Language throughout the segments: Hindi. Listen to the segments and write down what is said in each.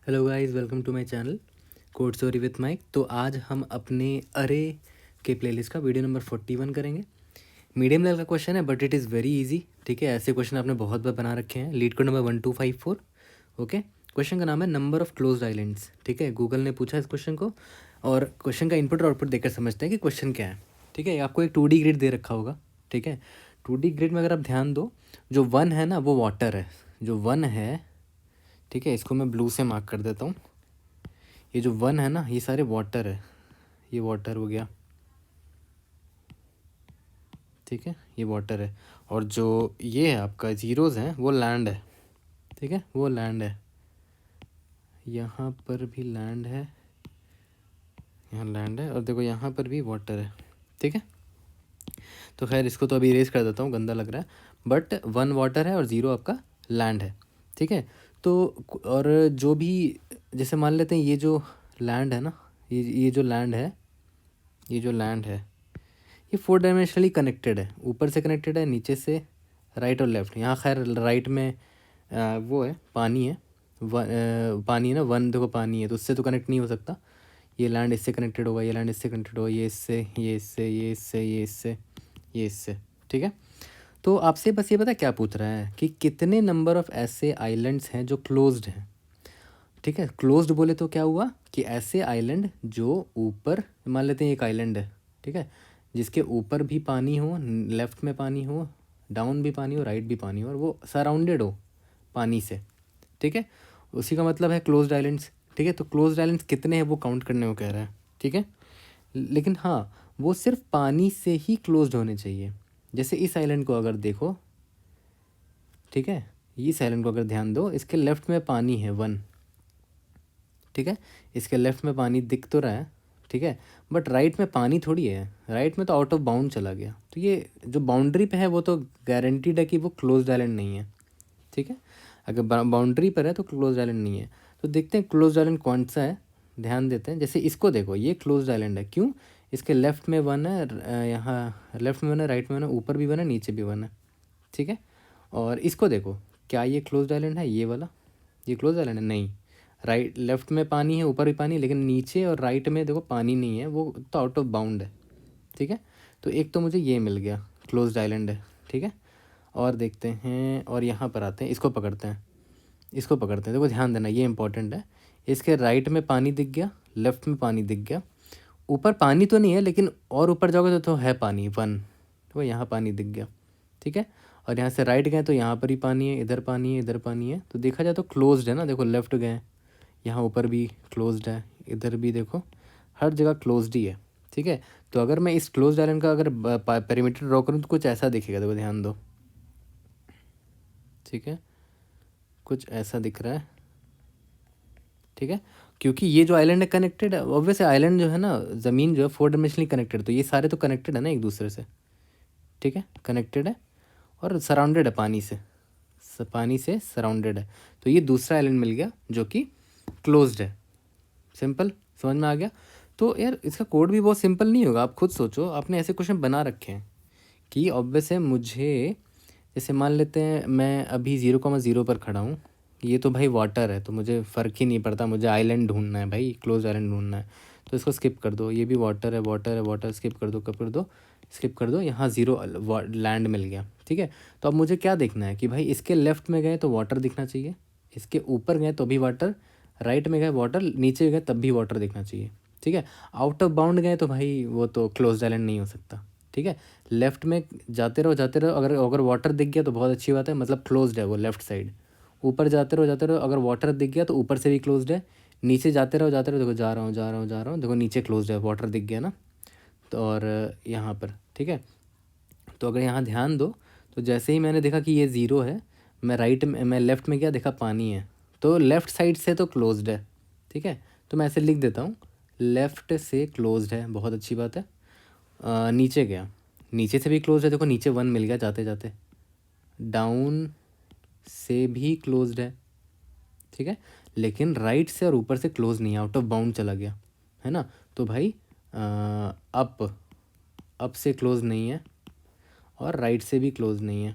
Hello guys, welcome to my channel code story with Mike. तो आज हम अपने अरे के प्लेलिस्ट का वीडियो नंबर 41 करेंगे। मीडियम लेवल का क्वेश्चन है but it is very easy. ठीक है, ऐसे क्वेश्चन आपने बहुत बार बना रखे हैं। Leet code number 1254। Okay, question का नाम है नंबर ऑफ क्लोज्ड आइलैंड्स। ठीक है, गूगल ने पूछा इस क्वेश्चन को और क्वेश्चन का इनपुट और आउटपुट देखकर समझते हैं कि क्वेश्चन क्या है। ठीक है, आपको एक 2D ग्रिड दे रखा होगा। ठीक है, 2D ग्रिड में अगर आप ध्यान दो, जो वन है ना वो वाटर है। जो वन है, ठीक है, इसको मैं ब्लू से मार्क कर देता हूँ। ये जो वन है ना ये सारे वाटर है। ये वाटर हो गया, ठीक है, ये वाटर है। और जो ये है आपका ज़ीरोज़ हैं वो लैंड है। ठीक है, वो लैंड है। यहाँ पर भी लैंड है, यहाँ लैंड है, और देखो यहाँ पर भी वाटर है। ठीक है, तो खैर इसको तो अभी इरेज कर देता हूँ, गंदा लग रहा है। बट वन वाटर है और ज़ीरो आपका लैंड है। ठीक है, तो और जो भी, जैसे मान लेते हैं ये जो लैंड है ना, ये जो लैंड है, ये जो लैंड है ये 4 डायमेंशनली कनेक्टेड है। ऊपर से कनेक्टेड है, नीचे से राइट और लेफ्ट। यहाँ खैर राइट में वो है, पानी है। पानी है ना, वन देखो पानी है, तो उससे तो कनेक्ट नहीं हो सकता। ये लैंड इससे कनेक्टेड होगा, ये लैंड इससे कनेक्टेड होगा, ये इससे, ये इससे, ये इससे, ये इससे, ये इससे। ठीक है, तो आपसे बस ये पता क्या पूछ रहा है कि कितने नंबर ऑफ ऐसे आइलैंड्स हैं जो क्लोज्ड हैं। ठीक है, क्लोज्ड बोले तो क्या हुआ कि ऐसे आइलैंड जो ऊपर, मान लेते हैं एक आइलैंड है, ठीक है, जिसके ऊपर भी पानी हो, लेफ्ट में पानी हो, डाउन भी पानी हो, राइट भी पानी हो, और वो सराउंडेड हो पानी से। ठीक है, उसी का मतलब है क्लोज्ड आइलैंड्स। ठीक है, तो क्लोज्ड आइलैंड्स कितने हैं वो काउंट करने को कह रहा है। ठीक है, लेकिन हाँ, वो सिर्फ पानी से ही क्लोज्ड होने चाहिए। जैसे इस आइलैंड को अगर देखो, ठीक है, इस आइलैंड को अगर ध्यान दो, इसके लेफ्ट में पानी है वन। ठीक है, इसके लेफ्ट में पानी दिख तो रहा है, ठीक है, बट राइट में पानी थोड़ी है। राइट में तो आउट ऑफ बाउंड चला गया। तो ये जो बाउंड्री पे है वो तो गारंटीड है कि वो क्लोज्ड आइलैंड नहीं है। ठीक है, अगर बाउंड्री पर है तो क्लोज्ड आइलैंड नहीं है। तो देखते हैं क्लोज्ड आइलैंड कौन सा है, ध्यान देते हैं। जैसे इसको देखो, ये क्लोज्ड आइलैंड है। क्यों? इसके लेफ्ट में वन है, यहाँ लेफ्ट में वन है, राइट में वन है, ऊपर भी वन है, नीचे भी वन है। ठीक है, और इसको देखो, क्या ये क्लोज्ड आइलैंड है? ये वाला, ये क्लोज आइलैंड है? नहीं। राइट, लेफ्ट में पानी है, ऊपर भी पानी, लेकिन नीचे और राइट में देखो पानी नहीं है, वो तो आउट ऑफ बाउंड है। ठीक है, तो एक तो मुझे ये मिल गया, क्लोज्ड आइलैंड है। ठीक है, और देखते हैं, और यहाँ पर आते हैं, इसको पकड़ते हैं, इसको पकड़ते हैं। देखो ध्यान देना, ये इंपॉर्टेंट है। इसके राइट में पानी दिख गया, लेफ्ट में पानी दिख गया, ऊपर पानी तो नहीं है, लेकिन और ऊपर जाओगे तो है पानी वन, तो यहाँ पानी दिख गया। ठीक है, और यहाँ से राइट गए तो यहाँ पर ही पानी है, इधर पानी है, इधर पानी है। तो देखा जाए तो क्लोज्ड है ना। देखो लेफ्ट गए, यहाँ ऊपर भी क्लोज्ड है, इधर भी देखो, हर जगह क्लोज्ड ही है। ठीक है, तो अगर मैं इस क्लोज्ड आइलैंड का अगर पेरीमीटर ड्रॉ करूँ तो कुछ ऐसा दिखेगा। देखो ध्यान दो, ठीक है, कुछ ऐसा दिख रहा है। ठीक है, क्योंकि ये जो आइलैंड है कनेक्टेड है, ऑब्वियस आइलैंड जो है ना, ज़मीन जो है 4 डायमेंशनली कनेक्टेड, तो ये सारे तो कनेक्टेड है ना एक दूसरे से। ठीक है, कनेक्टेड है और सराउंडेड है पानी से, पानी से सराउंडेड है। तो ये दूसरा आइलैंड मिल गया जो कि क्लोज्ड है। सिंपल, समझ में आ गया। तो यार इसका कोड भी बहुत सिंपल नहीं होगा। आप खुद सोचो, आपने ऐसे क्वेश्चन बना रखे हैं कि ऑब्वियस है मुझे, जैसे मान लेते हैं मैं अभी 0,0 पर खड़ा हूँ, ये तो भाई वाटर है, तो मुझे फ़र्क ही नहीं पड़ता, मुझे आइलैंड ढूंढना है भाई, क्लोज आइलैंड ढूंढना है। तो इसको स्किप कर दो, ये भी वाटर है, वाटर है, वाटर, स्किप कर दो, कब कर दो, स्किप कर दो, यहाँ ज़ीरो लैंड मिल गया। ठीक है, तो अब मुझे क्या देखना है कि भाई इसके लेफ्ट में गए तो वाटर दिखना चाहिए, इसके ऊपर गए तो भी वाटर, राइट में गए वाटर, नीचे गए तब भी वाटर दिखना चाहिए। ठीक है, आउट ऑफ बाउंड गए तो भाई वो तो क्लोज आइलैंड नहीं हो सकता। ठीक है, लेफ्ट में जाते रहो, अगर अगर वाटर दिख गया तो बहुत अच्छी बात है, मतलब क्लोज्ड है वो लेफ्ट साइड। ऊपर जाते रहो, अगर वाटर दिख गया तो ऊपर से भी क्लोज्ड है। नीचे जाते रहो, देखो जा रहा हूँ, जा रहा हूँ, जा रहा हूँ, देखो नीचे क्लोज्ड है, वाटर दिख गया ना। तो और यहाँ पर, ठीक है, तो अगर यहाँ ध्यान दो, तो जैसे ही मैंने देखा कि ये ज़ीरो है, मैं राइट में, मैं लेफ़्ट में गया, देखा पानी है, तो लेफ़्ट साइड से तो क्लोज्ड है। ठीक है, तो मैं ऐसे लिख देता हूँ, लेफ़्ट से क्लोज्ड है, बहुत अच्छी बात है। नीचे गया, नीचे से भी क्लोज्ड है, देखो नीचे वन मिल गया जाते जाते। डाउन से भी क्लोज्ड है, ठीक है, लेकिन राइट से और ऊपर से क्लोज नहीं है, आउट ऑफ बाउंड चला गया, है ना। तो भाई अप से क्लोज नहीं है और राइट से भी क्लोज नहीं है।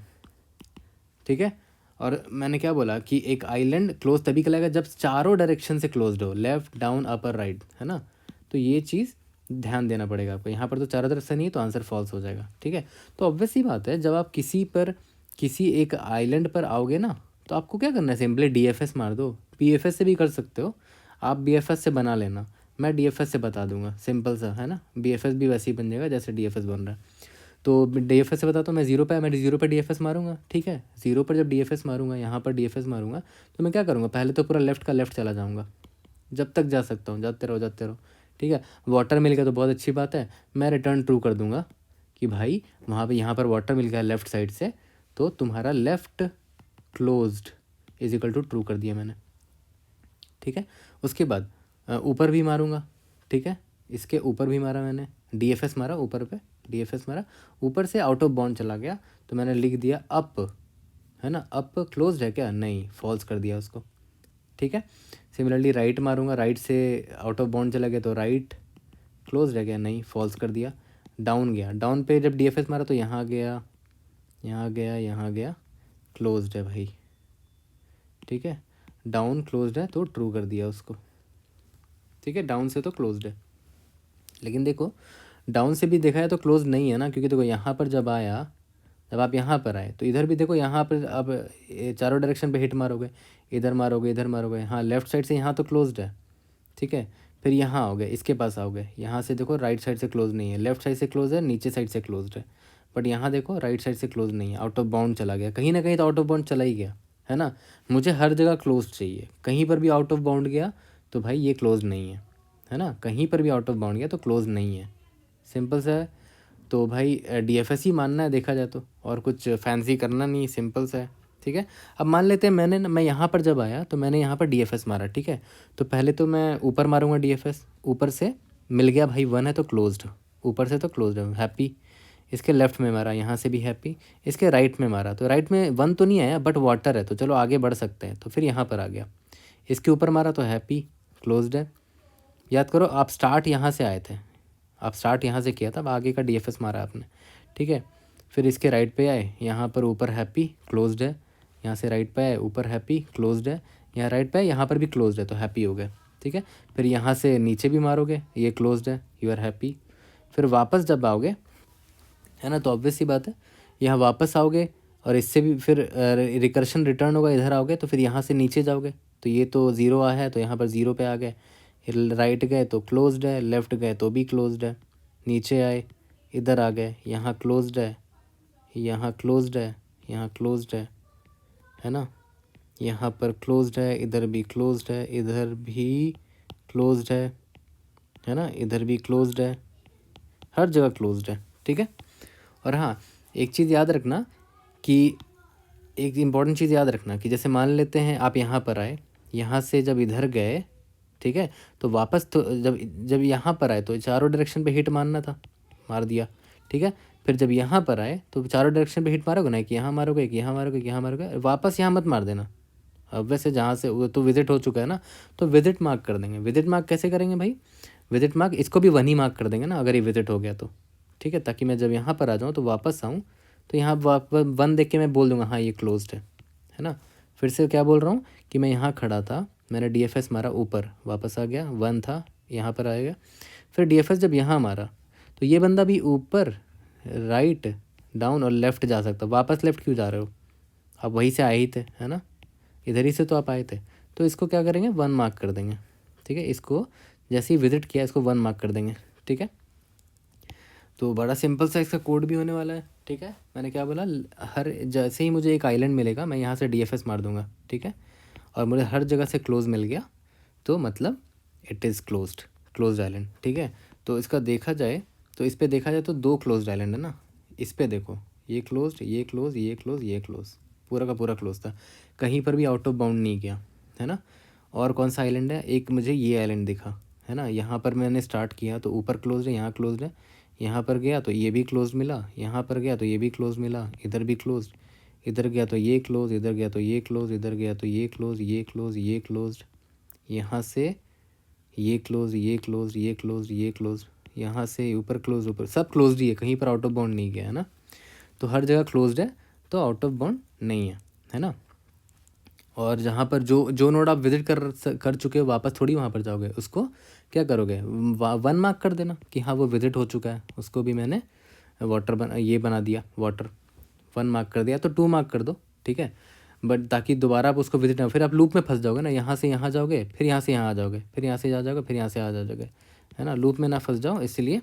ठीक है, और मैंने क्या बोला कि एक आइलैंड क्लोज तभी कहलाएगा जब चारों डायरेक्शन से क्लोज्ड हो, लेफ्ट डाउन अपर राइट, है ना। तो ये चीज़ ध्यान देना पड़ेगा आपको। यहाँ पर तो चारों तरफ से नहीं है तो आंसर फॉल्स हो जाएगा, ठीक है। तो ऑब्वियस ही बात है, जब आप किसी एक आइलैंड पर आओगे ना, तो आपको क्या करना है, सिंपली DFS मार दो। PFS से भी कर सकते हो आप, BFS से बना लेना, मैं DFS से बता दूंगा, सिंपल सा है ना। BFS भी वैसे ही बन जाएगा जैसे DFS बन रहा है। तो DFS से बताता हूँ, मैं ज़ीरो पर DFS मारूंगा, ठीक है। ज़ीरो पर जब DFS मारूंगा, यहाँ पर DFS मारूंगा, तो मैं क्या करूँगा, पहले तो पूरा लेफ्ट का लेफ्ट चला जाऊँगा, जब तक जा सकता हूँ, जाते रहो, ठीक है। वाटर मिल गया तो बहुत अच्छी बात है, मैं रिटर्न ट्रू कर दूंगा कि भाई वहाँ पे यहाँ पर वाटर मिल गया लेफ्ट साइड से, तो तुम्हारा left closed is equal to true कर दिया मैंने, ठीक है। उसके बाद ऊपर भी मारूंगा, ठीक है। इसके ऊपर भी मारा मैंने, DFS मारा ऊपर पे, DFS मारा, ऊपर से आउट ऑफ बाउंड चला गया, तो मैंने लिख दिया अप, है ना। अप क्लोज्ड है क्या, नहीं, फॉल्स कर दिया उसको, ठीक है। सिमिलरली राइट मारूंगा, राइट से आउट ऑफ बाउंड चला गया तो राइट क्लोज्ड है क्या, नहीं, फॉल्स कर दिया। डाउन गया, डाउन पे जब DFS मारा तो यहाँ गया, यहाँ गया, क्लोज्ड है भाई, ठीक है। डाउन क्लोज्ड है तो ट्रू कर दिया उसको, ठीक है। डाउन से तो क्लोज्ड है, लेकिन देखो डाउन से भी देखा है तो क्लोज नहीं है ना, क्योंकि देखो यहाँ पर जब आप यहाँ पर आए तो इधर भी देखो, यहाँ पर अब चारों डायरेक्शन पे हिट मारोगे, इधर मारोगे, हाँ लेफ्ट साइड से यहाँ तो क्लोज्ड है, ठीक है। फिर यहाँ आओगे, इसके पास आओगे, यहाँ से देखो राइट साइड से क्लोज नहीं है, लेफ्ट साइड से क्लोज है, नीचे साइड से क्लोज्ड है। बट यहाँ देखो राइट साइड से क्लोज नहीं है, आउट ऑफ बाउंड चला गया, कहीं ना कहीं तो आउट ऑफ बाउंड चला ही गया, है ना। मुझे हर जगह क्लोज चाहिए, कहीं पर भी आउट ऑफ बाउंड गया तो भाई ये क्लोज नहीं है ना। कहीं पर भी आउट ऑफ बाउंड गया तो क्लोज नहीं है, सिंपल सा है। तो भाई DFS ही मानना है देखा जाए तो, और कुछ फैंसी करना नहीं, सिंपल सा है, ठीक है। अब मान लेते हैं मैं यहाँ पर जब आया तो मैंने यहाँ पर DFS मारा, ठीक है। तो पहले तो मैं ऊपर मारूंगा DFS, ऊपर से मिल गया भाई 1 है तो क्लोज्ड, ऊपर से तो क्लोज्ड है, हैप्पी। इसके लेफ्ट में मारा, यहाँ से भी हैप्पी। इसके राइट में मारा तो राइट में 1 तो नहीं आया बट वाटर है, तो चलो आगे बढ़ सकते हैं, तो फिर यहाँ पर आ गया। इसके ऊपर मारा तो हैप्पी, क्लोज्ड है। याद करो आप स्टार्ट यहाँ से आए थे, आप स्टार्ट यहाँ से किया था, अब आगे का DFS मारा आपने, ठीक है। फिर इसके राइट पे आए, यहाँ पर ऊपर हैप्पी, क्लोज्ड है। यहाँ से राइट पे आए, ऊपर हैप्पी, क्लोज्ड है। यहाँ राइट पे आए, यहाँ पर भी क्लोज्ड है तो हैप्पी हो गए, ठीक है। फिर यहाँ से नीचे भी मारोगे, ये क्लोज्ड है, यू आर हैप्पी। फिर वापस जब आओगे, है ना, तो ऑब्वियस सी बात है यहाँ वापस आओगे, और इससे भी फिर रिकर्शन रिटर्न होगा, इधर आओगे तो फिर यहाँ से नीचे जाओगे, तो ये तो 0 आया है तो यहाँ पर 0 पे आ गए। राइट गए तो क्लोज्ड है, लेफ़्ट गए तो भी क्लोज्ड है, नीचे आए, इधर आ गए, यहाँ क्लोज्ड है, यहाँ क्लोज्ड है, यहाँ क्लोज्ड है ना। यहाँ पर क्लोज्ड है, इधर भी क्लोज्ड है, इधर भी क्लोज्ड है ना, इधर भी क्लोज्ड है, हर जगह क्लोज्ड है, ठीक है। और हाँ, एक चीज़ याद रखना कि एक इम्पॉर्टेंट चीज़ याद रखना कि जैसे मान लेते हैं आप यहाँ पर आए, यहाँ से जब इधर गए, ठीक है, तो वापस तो जब यहाँ पर आए तो चारों डायरेक्शन पे हिट मारना था, मार दिया, ठीक है। फिर जब यहाँ पर आए तो चारों डायरेक्शन पे हिट मारोगे ना, कि यहाँ मारोगे, कि यहाँ मारोगे, कि यहाँ मारोगे, वापस यहाँ मत मार देना। अब वैसे जहाँ से वो तो विजिट हो चुका है ना, तो विजिट मार्क कर देंगे। विजिट मार्क कैसे करेंगे भाई, विजिट मार्क इसको भी 1 ही मार्क कर देंगे ना अगर ये विजिट हो गया तो, ठीक है, ताकि मैं जब यहाँ पर आ जाऊँ तो वापस आऊँ तो यहाँ वापस 1 देख के मैं बोल दूँगा हाँ ये क्लोज्ड है ना। फिर से क्या बोल रहा हूँ कि मैं यहाँ खड़ा था, मैंने DFS मारा, ऊपर वापस आ गया, 1 था, यहाँ पर आएगा। फिर DFS जब यहाँ मारा तो ये बंदा भी ऊपर, राइट, डाउन और लेफ़्ट जा सकता, वापस लेफ़्ट क्यों जा रहे हो, आप वहीं से आए ही थे, है ना, इधर ही से तो आप आए थे। तो इसको क्या करेंगे, 1 मार्क कर देंगे, ठीक है। इसको जैसे ही विजिट किया इसको 1 मार्क कर देंगे, ठीक है। तो बड़ा सिंपल सा इसका कोड भी होने वाला है, ठीक है। मैंने क्या बोला, हर जैसे ही मुझे एक आइलैंड मिलेगा मैं यहाँ से DFS मार दूंगा, ठीक है, और मुझे हर जगह से क्लोज मिल गया तो मतलब इट इज़ क्लोज्ड आइलैंड, ठीक है। तो इसका देखा जाए तो इस पर देखा जाए तो 2 क्लोज्ड आइलैंड है ना। इस पर देखो, ये क्लोज्ड, ये क्लोज, ये क्लोज, ये क्लोज, पूरा का पूरा क्लोज था, कहीं पर भी आउट ऑफ बाउंड नहीं गया, है ना। और कौन सा आइलैंड है, एक मुझे ये आइलैंड दिखा, है ना, यहाँ पर मैंने स्टार्ट किया तो ऊपर क्लोज है, यहाँ क्लोज है, यहाँ पर गया तो ये भी क्लोज मिला, यहाँ पर गया तो ये भी क्लोज मिला, इधर भी क्लोज, इधर गया तो ये क्लोज, इधर गया तो ये क्लोज, इधर गया तो ये क्लोज, ये क्लोज, ये क्लोज, यहाँ से ये क्लोज, ये क्लोज, ये क्लोज, ये क्लोज, यहाँ से ऊपर क्लोज, ऊपर सब क्लोज ही है, कहीं पर आउट ऑफ बाउंड नहीं गया, है ना। तो हर जगह क्लोज्ड है तो आउट ऑफ बाउंड नहीं है ना। और जहाँ पर जो जो नोड आप विजिट कर चुके हो वापस थोड़ी वहाँ पर जाओगे, उसको क्या करोगे, 1 मार्क कर देना कि हाँ वो विजिट हो चुका है। उसको भी मैंने ये बना दिया, वाटर 1 मार्क कर दिया, तो 2 मार्क कर दो, ठीक है। बट ताकि दोबारा आप उसको विजिट ना, फिर आप लूप में फंस जाओगे ना, यहाँ से यहाँ जाओगे, फिर यहाँ से यहाँ आ जाओगे, फिर यहाँ से आ जाओगे, फिर यहाँ से आ जाओगे, है ना, लूप में ना फंस जाओ, इसलिए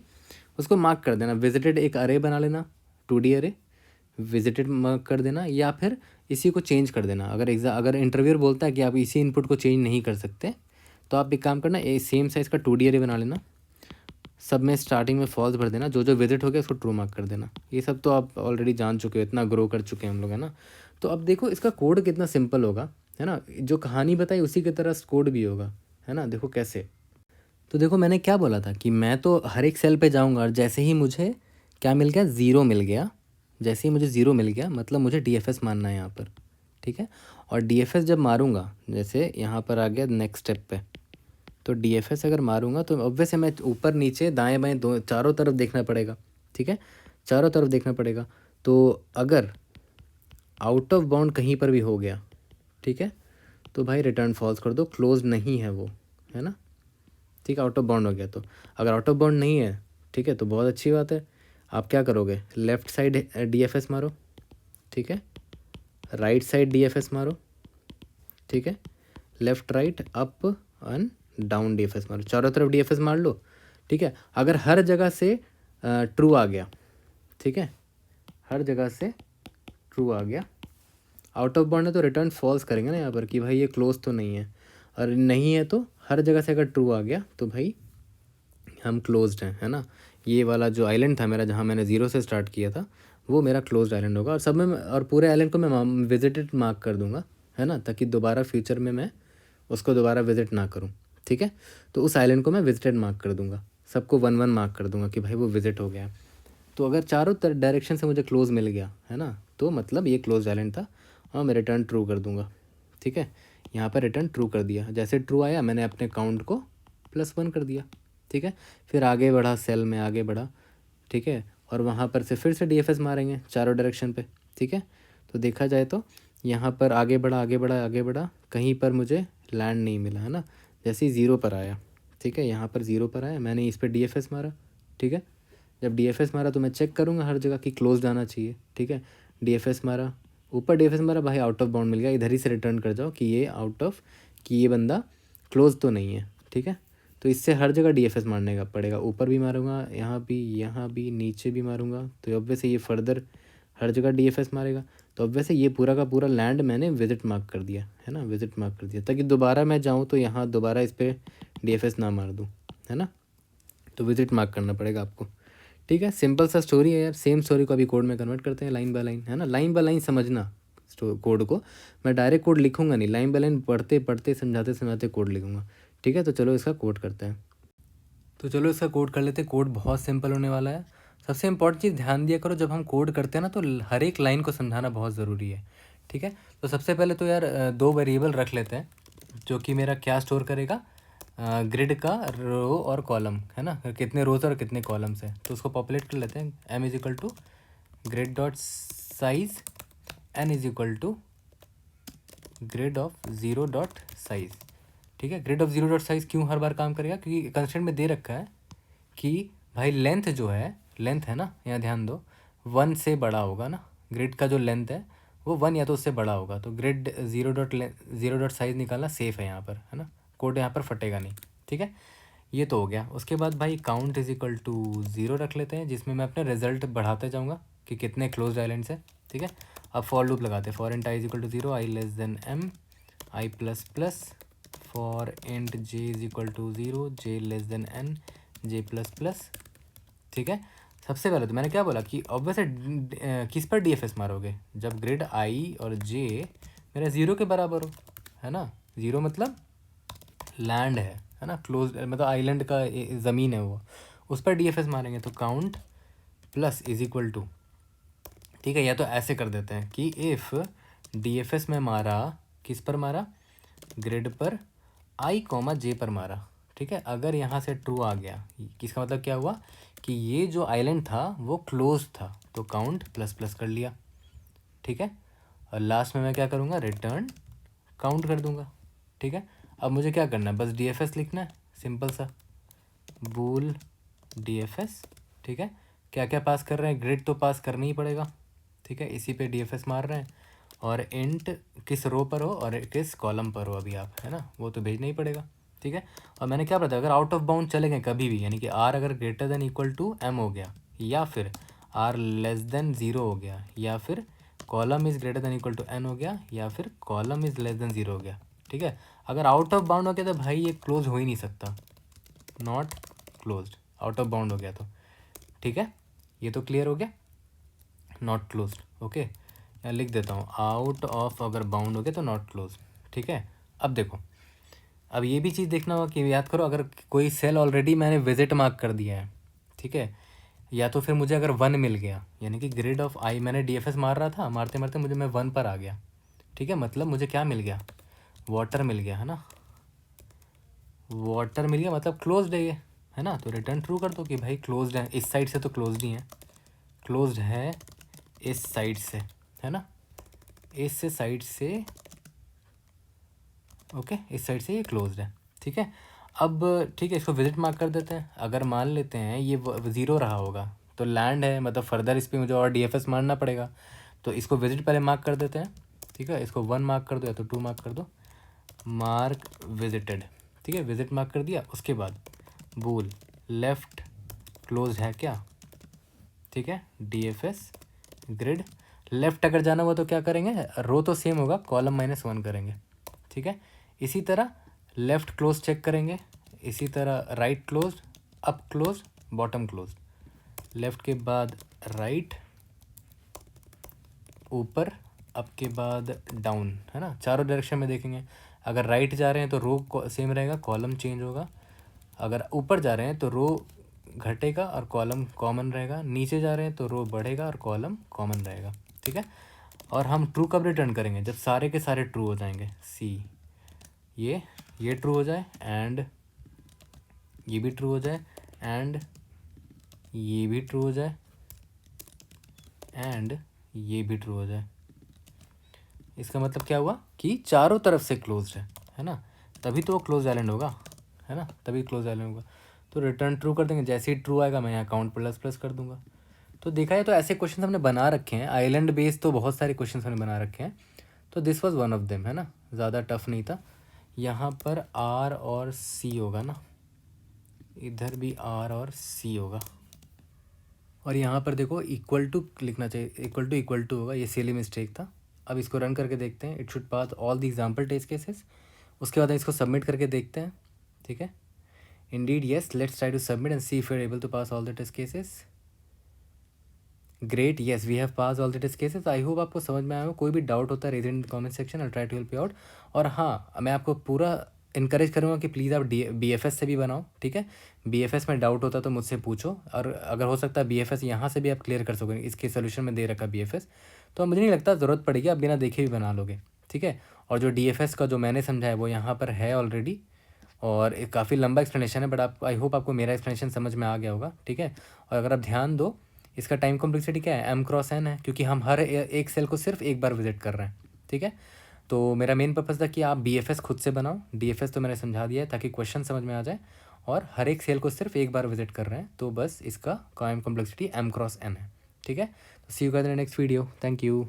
उसको मार्क कर देना। विजिटेड एक अरे बना लेना, 2D अरे, विजिटेड मार्क कर देना, या फिर इसी को चेंज कर देना। अगर इंटरव्यूअर बोलता है कि आप इसी इनपुट को चेंज नहीं कर सकते, तो आप एक काम करना, सेम साइज़ का 2D अरे बना लेना, सब में स्टार्टिंग में फॉल्स भर देना, जो जो विजिट हो गया उसको ट्रू मार्क कर देना। ये सब तो आप ऑलरेडी जान चुके हो, इतना ग्रो कर चुके हैं हम लोग, है ना। तो अब देखो इसका कोड कितना सिंपल होगा, है ना, जो कहानी बताई उसी की तरह कोड भी होगा, है ना। देखो कैसे, तो देखो मैंने क्या बोला था कि मैं तो हर एक सेल पे जाऊंगा और जैसे ही मुझे क्या मिल गया, 0 मिल गया, जैसे ही मुझे 0 मिल गया मतलब मुझे DFS मारना है यहाँ पर, ठीक है। और DFS जब मारूंगा, जैसे यहाँ पर आ गया नेक्स्ट स्टेप पे, तो DFS अगर मारूंगा तो ऑब्वियस है मैं ऊपर नीचे दाएं बाएं दो चारों तरफ देखना पड़ेगा, ठीक है, चारों तरफ देखना पड़ेगा। तो अगर आउट ऑफ बाउंड कहीं पर भी हो गया, ठीक है, तो भाई रिटर्न फॉल्स कर दो, क्लोज नहीं है वो, है ना, ठीक है। आउट ऑफ बाउंड हो गया, तो अगर आउट ऑफ बाउंड नहीं है, ठीक है, तो बहुत अच्छी बात है। आप क्या करोगे, लेफ़्ट साइड DFS मारो, ठीक है, राइट साइड DFS मारो, ठीक है, left right up and down DFS मारो, चारों तरफ DFS मार लो, ठीक है। अगर हर जगह से ट्रू आ गया, ठीक है, हर जगह से ट्रू आ गया, आउट ऑफ बाउंड है तो रिटर्न फॉल्स करेंगे ना यहाँ पर कि भाई ये क्लोज तो नहीं है, और नहीं है तो हर जगह से अगर ट्रू आ गया तो भाई हम क्लोज्ड हैं, है ना। ये वाला जो आइलैंड था मेरा, जहाँ मैंने 0 से स्टार्ट किया था, वो मेरा क्लोज्ड आइलैंड होगा। और सब में और पूरे आइलैंड को मैं विजिटेड मार्क कर दूंगा, है ना, ताकि दोबारा फ्यूचर में मैं उसको दोबारा विजिट ना करूँ, ठीक है। तो उस आइलैंड को मैं विजिटेड मार्क कर दूंगा, सबको 1-1 मार्क कर दूंगा कि भाई वो विजिट हो गया। तो अगर चारों डायरेक्शन से मुझे क्लोज मिल गया, है ना, तो मतलब ये क्लोज आइलैंड था, और मैं रिटर्न ट्रू कर दूंगा, ठीक है। यहाँ पर रिटर्न ट्रू कर दिया, जैसे ट्रू आया मैंने अपने काउंट को +1 कर दिया, ठीक है। फिर आगे बढ़ा, सेल में आगे बढ़ा, ठीक है, और वहाँ पर से फिर से DFS मारेंगे चारों डायरेक्शन पे, ठीक है। तो देखा जाए तो यहाँ पर आगे बढ़ा आगे बढ़ा आगे बढ़ा, कहीं पर मुझे लैंड नहीं मिला, है ना। जैसे ही 0 पर आया, ठीक है, यहाँ पर 0 पर आया, मैंने इस पर DFS मारा, ठीक है। जब DFS मारा तो मैं चेक करूँगा हर जगह कि क्लोज आना चाहिए, ठीक है। DFS मारा, ऊपर DFS मारा, भाई आउट ऑफ बाउंड मिल गया, इधर ही से रिटर्न कर जाओ कि ये बंदा क्लोज तो नहीं है, ठीक है। तो इससे हर जगह DFS मारने का पड़ेगा, ऊपर भी मारूंगा, यहाँ भी नीचे भी मारूंगा, तो ऑब्वियस ये फर्दर हर जगह DFS मारेगा। तो ऑब्वियस ये पूरा का पूरा लैंड मैंने विजिट मार्क कर दिया, है ना, विजिट मार्क कर दिया, ताकि दोबारा मैं जाऊँ तो यहाँ दोबारा इस पर DFS ना मार दूँ, है ना। तो विजिट मार्क करना पड़ेगा आपको, ठीक है। सिंपल सा स्टोरी है यार। सेम स्टोरी को अभी कोड में कन्वर्ट करते हैं लाइन बाय लाइन, है ना। लाइन बाय लाइन समझना कोड को, मैं डायरेक्ट कोड लिखूंगा नहीं, लाइन बाय लाइन पढ़ते पढ़ते समझाते समझाते कोड लिखूंगा, ठीक है। तो चलो इसका कोड करते हैं, तो चलो इसका कोड कर लेते हैं। कोड बहुत सिंपल होने वाला है। सबसे इंपॉर्टेंट चीज़ ध्यान दिया करो, जब हम कोड करते हैं ना तो हर एक लाइन को समझाना बहुत ज़रूरी है, ठीक है। तो सबसे पहले तो यार 2 वेरिएबल रख लेते हैं, जो कि मेरा क्या स्टोर करेगा, ग्रिड का रो और कॉलम, है ना, कितने रोज और कितने कॉलम्स हैं। तो उसको पॉपुलेट कर लेते हैं, m = grid dot size, n = grid of 0 dot size, ठीक है। ग्रिड ऑफ 0 डॉट साइज क्यों हर बार काम करेगा, क्योंकि कंस्ट्रेंट में दे रखा है कि भाई लेंथ जो है, लेंथ है ना, यहाँ ध्यान दो, 1 से बड़ा होगा ना, ग्रिड का जो लेंथ है वो 1 या तो उससे बड़ा होगा। तो ग्रिड 0 डॉट साइज निकालना सेफ है यहाँ पर, है ना, कोड यहाँ पर फटेगा नहीं, ठीक है। ये तो हो गया। उसके बाद भाई काउंट = 0 रख लेते हैं, जिसमें मैं अपने रिजल्ट बढ़ाते जाऊँगा कि कितने क्लोज आइलैंड्स है, ठीक है। अब फॉर लूप लगाते हैं, for int i = 0, i m, i ++ for int j = 0, j n, j++, ठीक है। सबसे पहले तो मैंने क्या बोला कि ऑब्वियस किस पर DFS मारोगे, जब ग्रिड i और j मेरा 0 के बराबर हो, है ना। 0 मतलब लैंड है ना, क्लोज मतलब आइलैंड का ज़मीन है वो, उस पर DFS मारेंगे। तो काउंट प्लस = ठीक है, या तो ऐसे कर देते हैं कि इफ़ DFS में मारा, किस पर मारा, ग्रिड पर i, j पर मारा, ठीक है। अगर यहाँ से ट्रू आ गया, किसका मतलब क्या हुआ कि ये जो आइलैंड था वो क्लोज था, तो काउंट ++ कर लिया, ठीक है। और लास्ट में मैं क्या करूँगा, रिटर्न काउंट कर दूंगा, ठीक है। अब मुझे क्या करना है, बस DFS लिखना है, सिंपल सा बूल DFS, ठीक है। क्या क्या पास कर रहे हैं, ग्रिड तो पास करना ही पड़ेगा, ठीक है, इसी पे DFS मार रहे हैं। और इंट किस रो पर हो और किस कॉलम पर हो अभी आप, है ना, वो तो भेजना ही पड़ेगा, ठीक है। और मैंने क्या बताया, अगर आउट ऑफ बाउंड चले गए कभी भी, यानी कि आर अगर greater than equal to M हो गया, या फिर आर लेस देन 0 हो गया, या फिर column is greater than equal to N हो गया, या फिर कॉलम इज़ लेस देन 0 हो गया, ठीक है। अगर आउट ऑफ बाउंड हो गया तो भाई ये क्लोज हो ही नहीं सकता, not closed, out of bound हो गया तो, ठीक है। ये तो क्लियर हो गया, नॉट क्लोज्ड, ओके। यहाँ लिख देता हूँ, आउट ऑफ अगर बाउंड हो गया तो नॉट क्लोज, ठीक है। अब देखो, अब ये भी चीज़ देखना होगा कि याद करो, अगर कोई सेल ऑलरेडी मैंने विजिट मार्क कर दिया है, ठीक है, या तो फिर मुझे अगर 1 मिल गया, यानी कि ग्रिड ऑफ आई मैंने DFS मार रहा था, मारते मारते मुझे मैं 1 पर आ गया, ठीक है, मतलब मुझे क्या मिल गया, वाटर मिल गया, है ना, वाटर मिल गया, मतलब क्लोज्ड है ये, है ना। तो रिटर्न ट्रू कर दो कि भाई क्लोज्ड है, इस साइड से तो क्लोज्ड ही है, क्लोज्ड है इस साइड से, है ना, इस साइड से, ओके, इस साइड से ये क्लोज्ड है, ठीक है। अब ठीक है, इसको विजिट मार्क कर देते हैं। अगर मान लेते हैं ये 0 रहा होगा तो लैंड है, मतलब फर्दर इस पर मुझे और DFS मारना पड़ेगा, तो इसको विजिट पहले मार्क कर देते हैं, ठीक है। इसको 1 मार्क कर दो या तो 2 मार्क कर दो, मार्क विजिटेड, ठीक है, विजिट मार्क कर दिया। उसके बाद बूल लेफ्ट क्लोज है क्या, ठीक है, DFS ग्रिड लेफ्ट अगर जाना हुआ तो क्या करेंगे, रो तो सेम होगा, कॉलम -1 करेंगे, ठीक है। इसी तरह लेफ्ट क्लोज चेक करेंगे, इसी तरह right close, up close, bottom close, left के बाद राइट, ऊपर, अप के बाद डाउन, है ना, चारों डायरेक्शन में देखेंगे। अगर राइट जा रहे हैं तो रो सेम रहेगा, कॉलम चेंज होगा। अगर ऊपर जा रहे हैं तो रो घटेगा और कॉलम कॉमन रहेगा, नीचे जा रहे हैं तो रो बढ़ेगा और कॉलम कॉमन रहेगा, ठीक है। और हम ट्रू कब रिटर्न करेंगे, जब सारे के सारे ट्रू हो जाएंगे, सी ये ट्रू हो जाए, एंड ये भी ट्रू हो जाए, एंड ये भी ट्रू हो जाए, एंड ये भी ट्रू हो जाए। इसका मतलब क्या हुआ कि चारों तरफ से क्लोज्ड है ना, तभी तो वो क्लोज आइलैंड होगा, है ना, तभी क्लोज आइलैंड होगा। तो रिटर्न ट्रू कर देंगे, जैसे ही ट्रू आएगा मैं यहाँ काउंट प्लस प्लस कर दूंगा। तो देखा है, तो ऐसे क्वेश्चन हमने बना रखे हैं, आइलैंड बेस्ड तो बहुत सारे क्वेश्चन हमने बना रखे हैं, तो this was one of them, है ना, ज़्यादा टफ नहीं था। यहाँ पर R और C होगा ना, इधर भी R और C होगा, और यहाँ पर देखो इक्वल टू लिखना चाहिए, इक्वल टू होगा, ये सिली मिस्टेक था। अब इसको रन करके देखते हैं, it should pass all the example test cases. उसके बाद हम इसको सबमिट करके देखते हैं, ठीक है। Indeed yes, let's try to submit and see if you are able to pass all the test cases. Great, yes we have pass all the test cases. I hope आपको समझ में आया हो, कोई भी डाउट होता है raise in the comment section, I try to help you out. और हाँ, मैं आपको पूरा इनकरेज करूँगा कि प्लीज़ आप BFS से भी बनाओ, ठीक है। BFS में डाउट होता तो मुझसे पूछो, और अगर हो सकता है BFS यहाँ से भी आप क्लियर कर सकोगे, इसके सोल्यूशन में दे रखा BFS, तो मुझे नहीं लगता ज़रूरत पड़ेगी, आप बिना देखे भी बना लोगे, ठीक है। और जो DFS का जो मैंने समझा है वो यहाँ पर है ऑलरेडी, और एक काफ़ी लंबा एक्सप्लेनेशन है, बट आप आई होप आपको मेरा एक्सप्लेनेशन समझ में आ गया होगा, ठीक है। और अगर आप ध्यान दो, इसका टाइम कॉम्प्लेक्सिटी क्या है, m×n है, क्योंकि हम हर एक सेल को सिर्फ एक बार विजिट कर रहे हैं, ठीक है। तो मेरा मेन पर्पज़ था कि आप BFS खुद से बनाओ, DFS तो मैंने समझा दिया है ताकि क्वेश्चन समझ में आ जाए, और हर एक सेल को सिर्फ एक बार विजिट कर रहे हैं, तो बस इसका टाइम कॉम्प्लेक्सिटी m×n है, ठीक है। तो see you guys in the next video, thank you.